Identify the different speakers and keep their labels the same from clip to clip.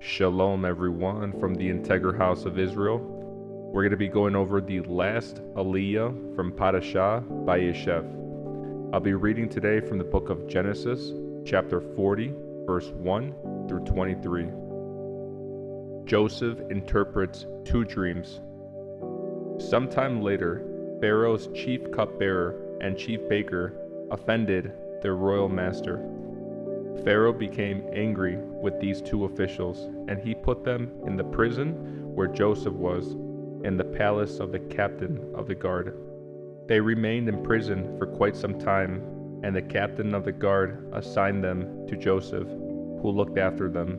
Speaker 1: Shalom everyone from the Integral House of Israel. We're going to be going over the last Aliyah from Parashah, Vayeshev. I'll be reading today from the book of Genesis, chapter 40, verse 1 through 23. Joseph interprets two dreams. Sometime later, Pharaoh's chief cupbearer and chief baker offended their royal master. Pharaoh became angry with these two officials, and he put them in the prison where Joseph was, in the palace of the captain of the guard. They remained in prison for quite some time, and the captain of the guard assigned them to Joseph, who looked after them.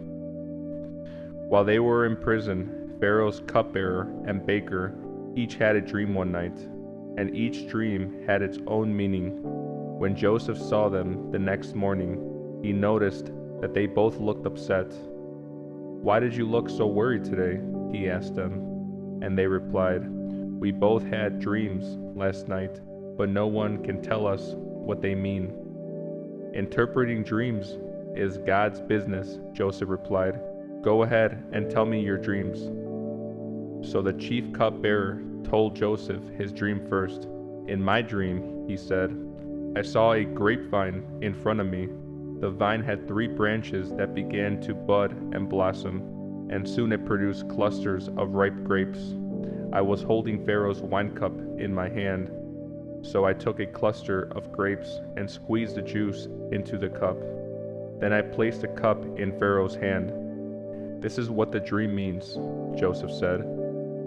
Speaker 1: While they were in prison, Pharaoh's cupbearer and baker each had a dream one night, and each dream had its own meaning. When Joseph saw them the next morning, he noticed that they both looked upset. "Why did you look so worried today?" he asked them. And they replied, "We both had dreams last night, but no one can tell us what they mean." "Interpreting dreams is God's business," Joseph replied. "Go ahead and tell me your dreams." So the chief cupbearer told Joseph his dream first. "In my dream," he said, "I saw a grapevine in front of me. The vine had 3 branches that began to bud and blossom, and soon it produced clusters of ripe grapes. I was holding Pharaoh's wine cup in my hand, so I took a cluster of grapes and squeezed the juice into the cup. Then I placed the cup in Pharaoh's hand." "This is what the dream means," Joseph said.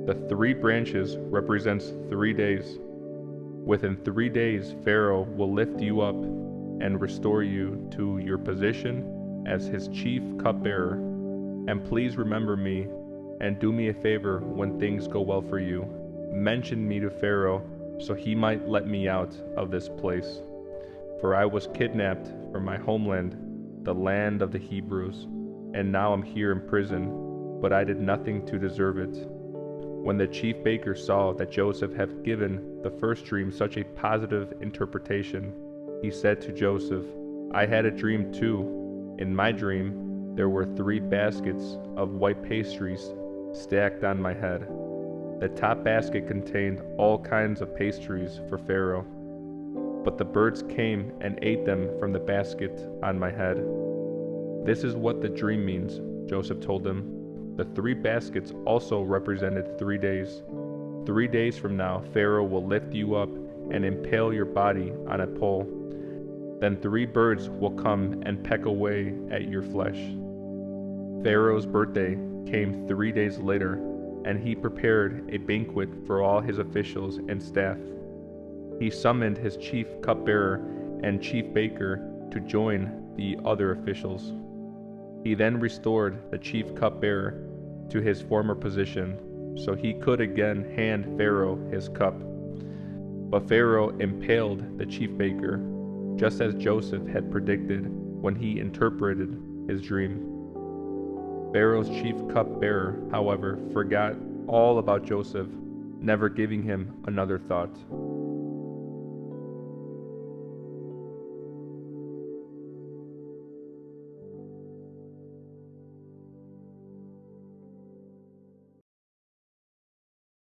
Speaker 1: "The 3 branches represents 3 days. Within 3 days, Pharaoh will lift you up and restore you to your position as his chief cupbearer. And please remember me and do me a favor when things go well for you. Mention me to Pharaoh so he might let me out of this place. For I was kidnapped from my homeland, the land of the Hebrews, and now I'm here in prison, but I did nothing to deserve it." When the chief baker saw that Joseph had given the first dream such a positive interpretation, he said to Joseph, "I had a dream too. In my dream, there were 3 baskets of white pastries stacked on my head. The top basket contained all kinds of pastries for Pharaoh, but the birds came and ate them from the basket on my head." "This is what the dream means," Joseph told him. "The 3 baskets also represented 3 days. 3 days from now, Pharaoh will lift you up and impale your body on a pole. Then 3 birds will come and peck away at your flesh." Pharaoh's birthday came 3 days later, and he prepared a banquet for all his officials and staff. He summoned his chief cupbearer and chief baker to join the other officials. He then restored the chief cupbearer to his former position, so he could again hand Pharaoh his cup. But Pharaoh impaled the chief baker, just as Joseph had predicted when he interpreted his dream. Pharaoh's chief cupbearer, however, forgot all about Joseph, never giving him another thought.